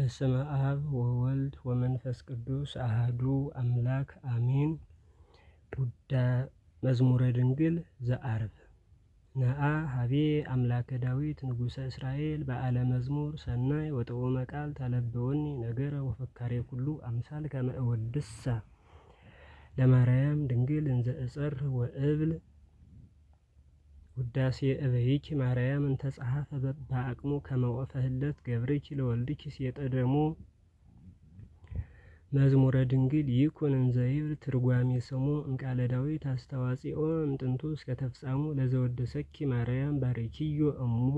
በስመ አብ ወወልድ ወመንፈስ ቅዱስ አሐዱ አምላክ አሜን። መዝሙረ ድንግል ዘአርብ ነአ ሀቤ አምላከ ዳዊት ንጉሠ እስራኤል በዓለ መዝሙር ሰናይ ወጥዑመ ቃል ተለብወኒ ነገረ ወፈካሬ ኩሉ አምሳል ከመ እወድሳ ለማርያም ድንግል እንዘ እጸርህ ወእብል ውዳሴ እበይኪ ማርያም እንተ ጸሐፈ በአቅሙ ከመ ወፈህለት ገብርኪ ለወልድኪ ሲየጠደሙ መዝሙረ ድንግል ይኩን እንዘ ይብል ትርጓሜ ስሙ እምቃለ ዳዊት አስተዋጽኦ እምጥንቱ እስከ ተፍጻሙ ለዘወደሰኪ ማርያም ባርኪዮ እሙ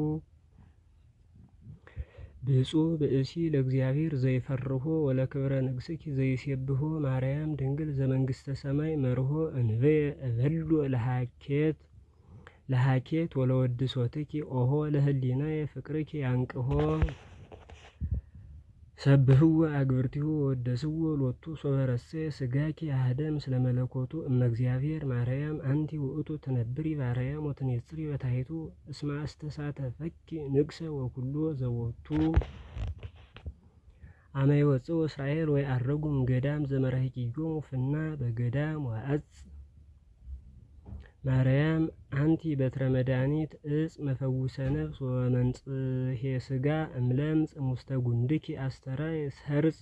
ብፁዕ ብእሲ ለእግዚአብሔር ዘይፈርሆ ወለክብረ ንግሥኪ ዘይሴብሖ ማርያም ድንግል ዘመንግሥተ ሰማይ መርሆ እንበየ እበሎ ለሃኬት ወለወድሶትኪ ኦሆ ለህሊናየ ፍቅርኪ ያንቅሆ ሰብህዎ አግብርቲሁ ወደስዎ ሎቱ ሶበረሴ ስጋኪ አህደ ምስለ መለኮቱ እመ እግዚአብሔር ማርያም አንቲ ውእቱ ትነብሪ ባርያም ወትኔጽሪ በታሕቱ እስመ አስተሳተፈኪ ንግሰ ወኩሎ ዘቦቱ አመ ይወፅኡ እስራኤል ወይ አረጉ እምገዳም ዘመራሂቂዮሙ ፍና በገዳም ወአጽ ማርያም አንቲ በትረ መድኃኒት እጽ መፈውሰ ነፍስ ወመንጽሔ ስጋ እምለምጽ ሙስተ ጉንድኪ አስተራይ ሰርጽ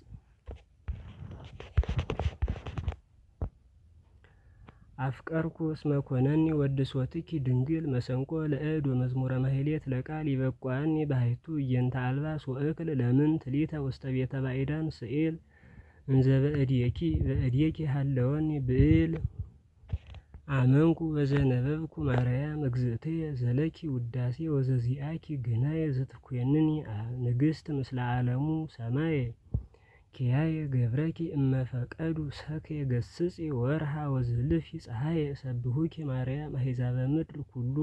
አፍቀርኩ እስመ ኮነኒ ወድሶትኪ ድንግል መሰንቆ ለእድ ወመዝሙረ ማሕሌት ለቃል ይበቋኒ ባሕቱ እየንተ አልባስ ወእክል ለምንት ሊተ ውስተ ቤተ ባዕዳን ስዕል እንዘ በእድየኪ ሃለወኒ ብዕል አመንኩ በዘነበብኩ ማርያም እግዝእትየ ዘለኪ ውዳሴ ወዘዚአኪ ግናየ ዘትኮንኒ ንግሥት ምስለ ዓለሙ ሰማየ ኪያየ ገብረኪ እመፈቀዱ ሰክየ ገስጺ ወርሃ ወዝልፊ ፀሐየ ሰብሁኪ ማርያም አሕዛበ ምድር ኩሉ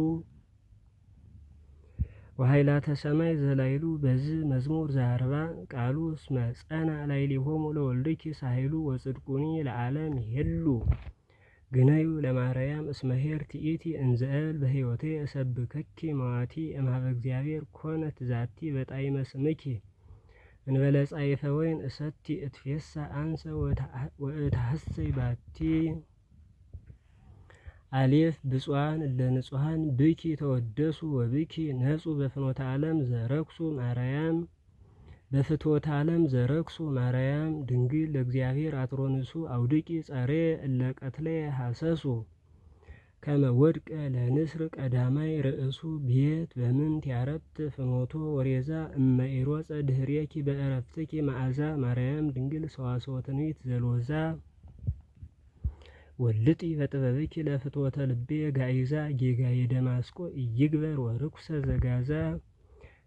ወኃይላተ ሰማይ ዘላይሉ በዝ መዝሙር ዘአርባ ቃሉ እስመ ጸና ላዕሌሆሙ ለወልድኪ ሳህሉ ወጽድቁኒ ለዓለም ይሄሉ ግነዩ ለማርያም እስመ ኄር ትኢቲ እንዘ እብል በሕይወቴ እሰብከኪ መዋቲ እምኀበ እግዚአብሔር ኮነት ዛቲ በጣዕመ ስምኪ እንበለ ጻይፈ ወይን እሰቲ እትፌሳ አንሰ ወእትሐሰይ ባቲ አሌፍ ብፁዓን እለ ንጹሐን ብኪ ተወደሱ ወብኪ ነጹ በፍኖተ ዓለም ዘረክሱ ማርያም በፍትወተ ዓለም ዘረክሱ ማርያም ድንግል ለእግዚአብሔር አትሮንሱ አውድቂ ጸሬ እለ ቀትለየ ሐሰሱ ከመ ወድቀ ለንስር ቀዳማይ ርእሱ ቤት በምንት ያረብት ፍኖቶ ወሬዛ እመ ኢሮጸ ድኅሬኪ በዕረፍትኪ መዓዛ ማርያም ድንግል ሰዋስወ ትንቢት ዘሎዛ ወልጢ በጥበብኪ ለፍትወተ ልቤ ጋይዛ ጌጋዬ ደማስቆ ኢይግበር ወርኩሰ ዘጋዛ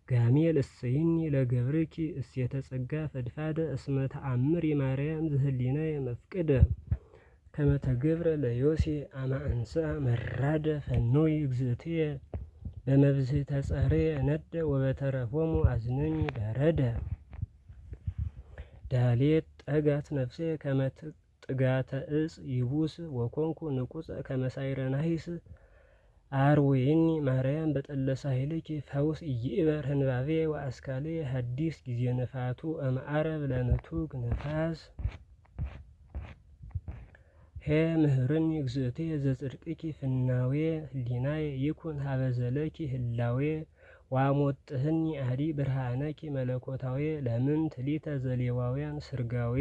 ጋሜል እሰይኒ ለገብርኪ እሴተ ጸጋ ፈድፋደ እስመ ተአምሪ ማርያም ዘህሊናየ መፍቅደ ከመ ተገብረ ለዮሴ አመ አንሥአ መራደ ፈኖይ እግዝእትየ በመብዝሕተ ጸርየ ነደ ወበተረፎሙ አዝነኒ በረደ ዳሌት ጠጋት ነፍሴ ከመ ጥጋተ እጽ ይቡስ ወኮንኩ ንቁጸ ከመ ሳዕረ ናሒስ አርዌኒ ማርያም በጠለ ሳህልኪ ፈውስ ኢይእበር ህንባቤ ወአስካሌ ሐዲስ ጊዜ ነፋቱ እምዓረብ ለንቱግ ነፋስ ሄ ምህርኒ እግዝእትየ ዘጽድቅኪ ፍናዌ ህሊናየ ይኩን ሀበ ዘለኪ ህላዌ ወአሞጥህኒ አዲ ብርሃነኪ መለኮታዌ ለምንት ሊተ ዘሌዋውያን ስርጋዌ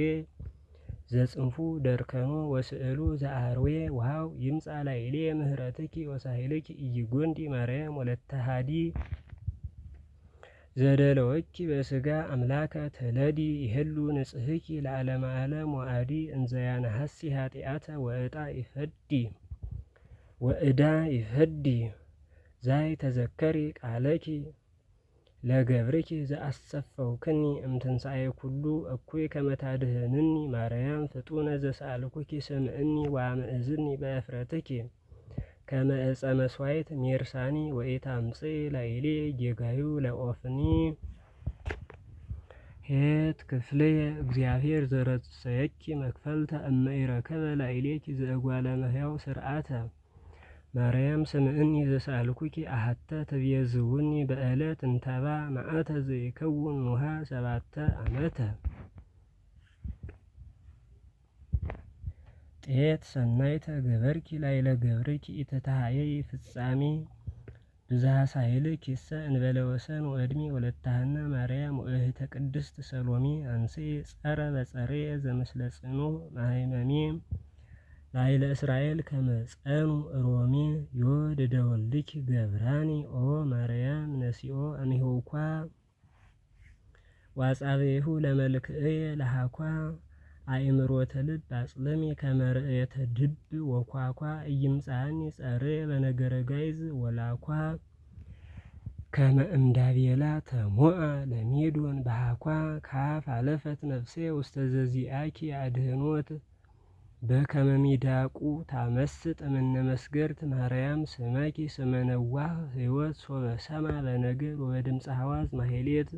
ዘጽንፉ ደርከኖ ወስዕሉ ዘአርዌ ዋው ይምጻ ላዕሌ ምህረትኪ ወሳህልኪ ኢይጐንዲ ማርያም ወለተ ሃዲ ዘደለወኪ በስጋ አምላከ ተለዲ ይሄሉ ንጽሕኪ ለዓለመ ዓለም ወአዲ እንዘያነሐሲ ኃጢአተ ወዕዳ ይፈዲ ዛይ ተዘከሪ ቃለኪ ለገብርኪ ዘአሰፈውክኒ እምትንሣኤ ኩሉ እኩይ ከመ ታድኅነኒ ማርያም ፍጡነ ዘሰአልኩኪ ስምዕኒ ወአምዕዝኒ በእፍረትኪ ከመ ዕፀ መሥዋዕት ሜርሳኒ ወኢታምጽእ ላዕሌ ጌጋዩ ለኦፍኒ ኄት ክፍልየ እግዚአብሔር ዘረሰየኪ መክፈልተ እመ ኢረከበ ላዕሌኪ ዘእጓለ እመሕያው ስርዓተ ማርያም ስምዕኒ ዘሳልኩኪ አሐተ ትቤዝውኒ በዕለት እንተባ መዓተ ዘይከውን ኑሃ 7 ዓመተ። ጤት ሰናይተ ገበርኪ ላይለ ገብርኪ ኢትታሃየይ ፍጻሜ ብዝሃ ሳይልኪሰ እንበለ ወሰን ወዕድሜ ወለተ ሐና ማርያም ወእህተ ቅድስት ሰሎሜ አንሴ ጸረ በጸሬ ዘምስለ ጽኑ ማህመሜ ላይለ እስራኤል ከመ ጸኑ ሮሜ ዮድ ደወልኪ ገብራኒ ኦ ማርያም ነሲኦ እምይሁኳ ዋጻቤሁ ለመልክዕየ ለሃኳ አእምሮተ ልብ አጽልሚ ከመ ርእየተ ድብ ወኳኳ ኢይምጻእኒ ጸሬ በነገረ ጋይዝ ወላኳ ከመ እምዳቤላ ተሞአ ለሜዶን በሃኳ ካፍ አለፈት ነፍሴ ውስተ ዘዚአኪ አድህኖት በከመ ሚዳቁ ታመስጥ እምነ መስገርት ማርያም ስመኪ ስመ ነዋህ ሕይወት ሶበ ሰማ በነገር ወበድምፀ ሐዋዝ ማሕሌት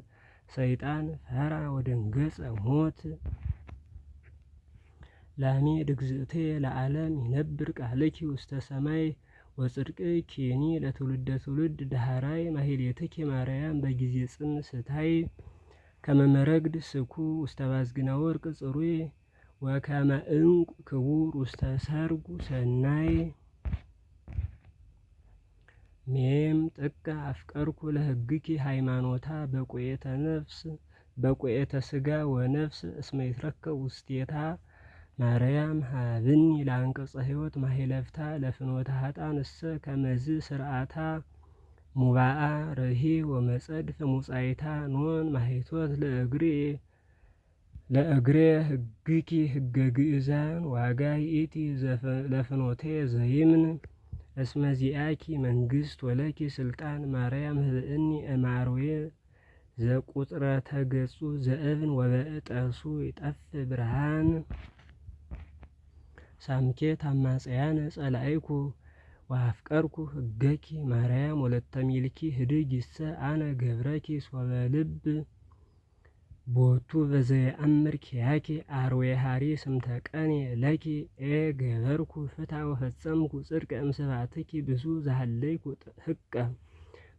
ሰይጣን ፈራ ወደንገጸ ሞት ላሜ ድግዝእትየ ለዓለም ይነብር ቃልኪ ውስተ ሰማይ ወጽድቅኪኒ ለትውልደ ትውልድ ዳህራይ ማሕሌትኪ ማርያም በጊዜ ጽም ስታይ ከመ መረግድ ስኩ ውስተ ባዝግና ወርቅ ጽሩይ ወከመ ዕንቁ ክቡር ውስተ ሰርጉ ሰናይ ሜም ጥቀ አፍቀርኩ ለሕግኪ ሃይማኖታ በቁኤተ ሥጋ ወነፍስ እስመ ይትረከብ ውስቴታ ማርያም ሀብኒ ለአንቀጸ ሕይወት ማሕለፍታ ለፍኖተ ኃጥአን እሰ ከመዝ ስርዓታ ሙባአ ረሂ ወመጸድፍ ሙጻይታ ኖን ማሕቶት ለእግሬ ሕግኪ ሕገ ግእዛን ዋጋ ይእቲ ለፍኖቴ ዘይምን እስመ ዚአኪ መንግሥት ወለኪ ስልጣን ማርያም ህብእኒ እማርዌ ዘቁጥረተ ገጹ ዘእብን ወበእጠሱ ይጠፍ ብርሃን ሳምኬት አማጽያነ ጸላይኩ ወአፍቀርኩ ሕገኪ ማርያም ወለተ ሚልኪ ህድግ ይሰ አነ ገብረኪ ሶበ ልብ ቦቱ በዘየአምር ኪያኪ አርዌ ሃሪ ስምተቀኔ ለኪ ገበርኩ ፍታ ወፈጸምኩ ጽድቀ እምስባትኪ ብዙ ዘሃለይኩ ህቀ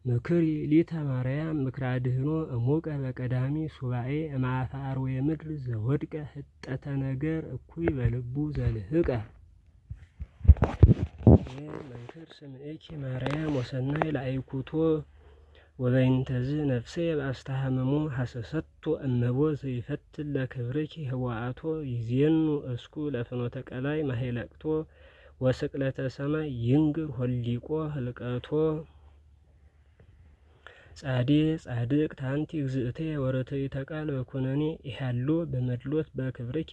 ምክሪ ሊተ ማርያም ምክረ አድህኖ እሙቀ በቀዳሚ ሱባኤ እምአፈ አርዌ ምድር ዘወድቀ ህጠተ ነገር እኩይ በልቡ ዘልህቀ መንክር ስምዒኪ ማርያም ወሰናይ ለአይኩቶ ወበይንተዝ ነፍሴ በአስተሃመሙ ሐሰሰቶ እመቦ ዘይፈትል ለክብርኪ ህዋአቶ ይዜኑ እስኩ ለፍኖተ ቀላይ ማሕለቅቶ ወስቅለተ ሰማይ ይንግር ሆሊቆ ህልቀቶ ጻድቅ ታንቲ እግዝእቴ ወረተይተ ቃል በኩነኔ ኢሃሎ በመድሎት በክብርኪ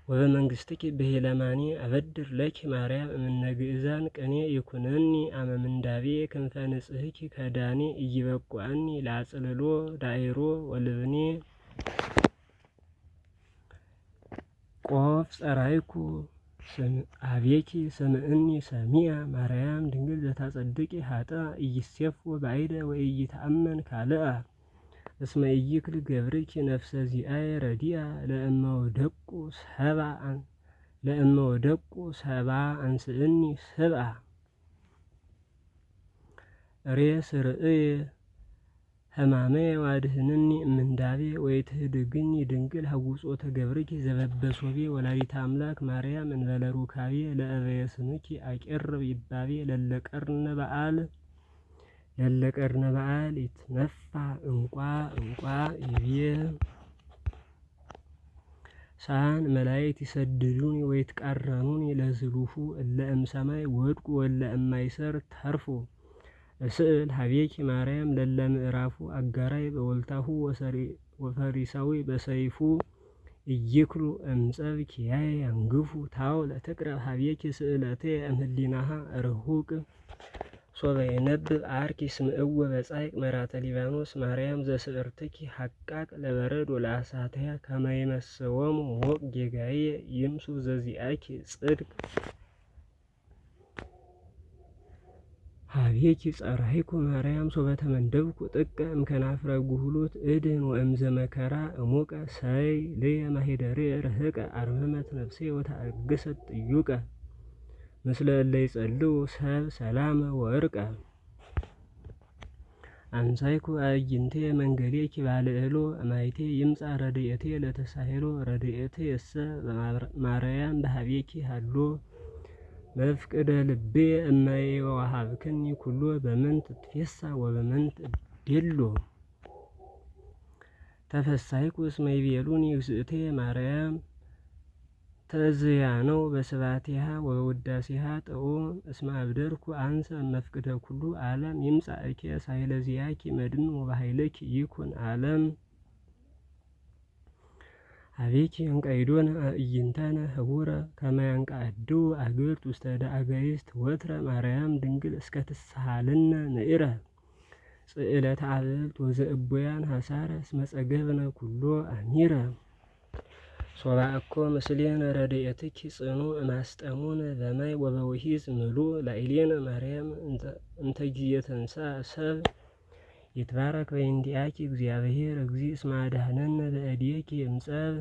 ወበመንግሥትኪ ብሂለማኒ አበድር ለኪ ማርያም እምነ ግእዛን ቅኔ ይኩነኒ አመ ምንዳቤ ክንፈ ንጽሕኪ ከዳኔ ኢይበቁአኒ ለአጽልሎ ዳይሮ ወልብኔ ቆፍ ጸራይኩ አቤኪ ስምዕኒ ሰሚያ ማርያም ድንግል ዘታጸድቂ ኃጥአ ኢይሴፎ ባዕደ ወኢይተአመን ካልአ እስመ ኢይክል ገብርኪ ነፍሰ ዚአየ ረዲአ ለእመ ወደቁ ሰብአ አንስእኒ ስብአ ሬስ ርእየ ህማሜ ዋድህንኒ እምንዳቤ ወይትህድግኒ ድንግል ሀውጾተ ገብርኪ ዘበበሶቤ ወላዲተ አምላክ ማርያም እንበለ ሩካቤ ለእበየ ስምኪ አቄርብ ይባቤ ለለቀርነ በዓል ይትነፋ እንቋ ይቤ ሳን መላእክት ይሰድዱኒ ወይትቃረኑኒ ለዝሉፉ እለ እምሰማይ ወድቁ ወለ እማይሰር ተርፎ እስእል ሀቤኪ ማርያም ለለ ምዕራፉ አጋራይ በወልታሁ ወፈሪሳዊ በሰይፉ ኢይክሉ እምጸብ ኪያየ አንግፉ ታው ለትቅረብ ሀቤኪ ስእለቴ እምህሊናሃ ርሁቅ ሶበ የነብብ አርኪ ስምዕወ በጻይቅ መራተ ሊባኖስ ማርያም ዘስዕርትኪ ሐቃቅ ለበረድ ወለአሳትያ ከመ ይመስዎሙ ሞቅ ጌጋየ ይምሱ ዘዚአኪ ጽድቅ ሀቤኪ ጸራይኩ ማርያም ሶበ ተመንደብኩ ጥቀ እምከናፍረ ጉህሉት እድን ወእምዘ መከራ እሙቀ ሰይ ልየ ማሂደሬ ርህቀ አርመመት ነፍሴ ወተአግሰት ጥዩቀ ምስለ እለ ይጸልው ሰብ ሰላመ ወእርቀ። አንሳይኩ አዕይንቴ መንገሌኪ ባልዕሎ እማይቴ ይምጻ ረድኤቴ ለተሳሄሎ ረድኤቴ የሰ ማርያም በሀቤኪ ሃሎ መፍቅደ ልቤ እማዬ ወወሃብክኒ ኩሎ በምንት ትፌሳ ወበምንት እዴሎ። ተፈሳይኩ እስመ ይቤሉኒ እግዝእቴ ማርያም ተዝያነው በስብሐቲሃ ወበውዳሴሃ ጥዑም እስመ አብደርኩ አንሰ መፍቅደ ኩሉ ዓለም ይምጻእኬ ሳይለ ዚአኪ መድን ወበኃይለኪ ይኩን ዓለም። ሀቤኪ እንቀይዶነ አዕይንተነ ህቡረ ከመ ያንቃድው አግብርት ውስተ አጋዕዝት ወትረ ማርያም ድንግል እስከ ትስሃልነ ንዕረ ጽዕለተ አብዕልት ወዘእቡያን ሐሳረ እስመ ጸገብነ ኩሎ አሚረ። ሶባ እኮ ምስሌነ ረድኤትኪ ጽኑ እማስጠሙነ በማይ ወበውሒዝ ምሉእ ላዕሌነ ማርያም እንተ ጊዜ ተንሥአ ሰብ ይትባረክ በእንቲአኪ እግዚአብሔር እግዚእ እስመ አድኀነነ በእዴኪ እምጸብ።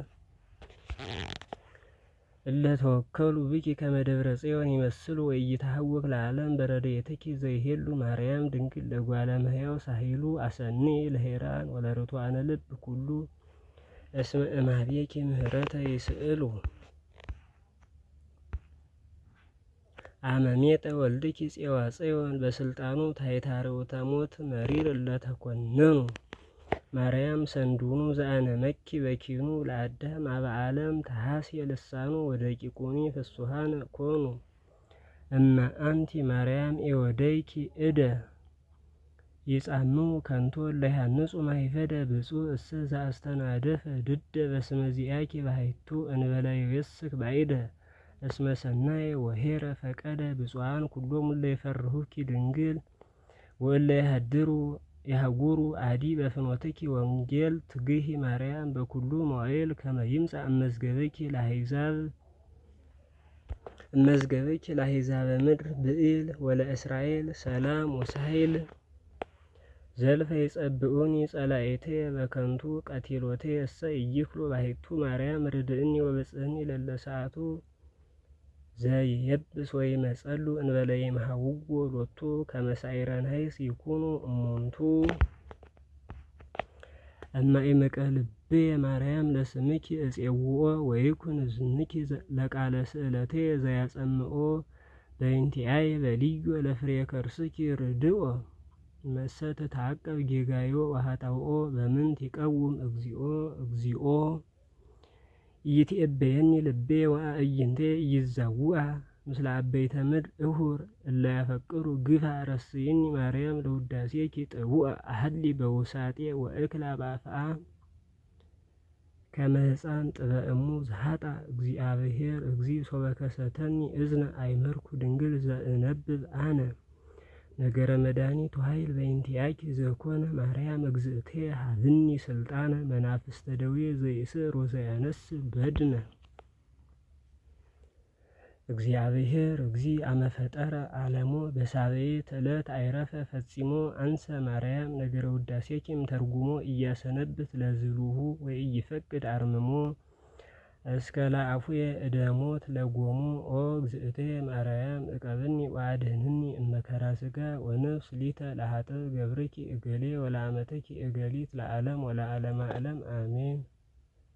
እለ ተወከሉ ብኪ ከመ ደብረ ጽዮን ይመስሉ ወኢይትሐወክ ለዓለም በረድኤትኪ ዘይሄሉ ማርያም ድንግል ለእጓለ እመሕያው ሳሂሉ አሰኒ ለሄራን ወለርቱዓነ ልብ ኩሉ እስመ እምኀቤኪ ምህረተ ይስእሉ። አመ ሜጠ ወልድኪ ፄዋ ጽዮን በስልጣኑ ታሕታርውተ ሞት መሪር እለተኰነኑ። ማርያም ሰንዱኑ ዘአነመኪ በኪኑ ለአዳም አበ ዓለም ተሐስየ ልሳኑ ወደቂቁኒ ፍሱሃን ኮኑ። እመ አንቲ ማርያም ኤወደይኪ እደ ይጻምው ከንቶ ለያንጹ ማይፈደ ብፁዕ እሰ ዘአስተናደፈ ድደ በስመ ዚአኪ ባሕቱ እንበለ ይዌስክ ባይደ እስመ ሰናየ ወሄረ ፈቀደ። ብፁዓን ኩሎሙ እለ ይፈርሁኪ ድንግል ወእለ ያህጉሩ አዲ በፍኖትኪ ወንጌል ትግሂ ማርያም በኩሉ መዋዕል ከመ ይምጻእ እመዝገብኪ ለአሕዛበ ምድር ብኢል ወለእስራኤል ሰላም ወሳሂል። ዘልፈ ይጸብኡኒ ጸላኤትየ በከንቱ ቀቲሎትየ እሰ ኢይክሉ ባሕቱ ማርያም ርድእኒ ወበጽሕኒ ለለ ሰዓቱ ዘይየብስ ወይመጸሉ እንበለ ይምሐውዎ ሎቱ ከመ ሳዕረ ናሕስ ይኩኑ እሙንቱ። እማእምቀ ልብየ ማርያም ለስምኪ እፄውኦ ወይኩን እዝንኪ ለቃለ ስእለትየ ዘያጸምኦ በእንቲአየ በልዮ ለፍሬ ከርስኪ ርድኦ። መሰ ትትዐቀብ ጌጋዮ ወኃጣውኦ በምንት ይቀውም እግዚኦ እግዚኦ። ኢይትዔበየኒ ልቤ ወአዕይንቴ ኢይዛውአ ምስለ አበይተ ምድር እሁር እለ ያፈቅሩ ግፋ። ረስይኒ ማርያም ለውዳሴኪ ጥቡአ አሐሊ በውሳጤ ወእክላ በአፍአ ከመ ሕፃን ጥበእሙ ዘኃጣ። እግዚአብሔር እግዚእ ሶበ ከሰተኒ እዝነ አይመርኩ ድንግል ዘእነብብ አነ። ነገረ መድኃኒት ወኃይል በእንቲአኪ ዘኮነ ማርያም እግዝእትየ ሀብኒ ስልጣነ መናፍስተ ደዌ ዘይእስር ወዘያነስእ በድነ። እግዚአብሔር እግዚእ አመ ፈጠረ ዓለሞ በሳብዕት ዕለት አይረፈ ፈጺሞ። አንሰ ማርያም ነገረ ውዳሴኪም ተርጉሞ ኢያሰነብት ለዝሉሁ ወኢይፈቅድ አርምሞ። እስከ ለአፉየ እደሞት ለጎሙ ኦ እግዝእትየ ማርያም እቀብኒ ወአድኅንኒ እመከራ ሥጋ ወነፍስ ሊተ ለኃጥእ ገብርኪ እገሌ ወለአመትኪ እገሊት ለዓለም ወለዓለመ ዓለም አሜን።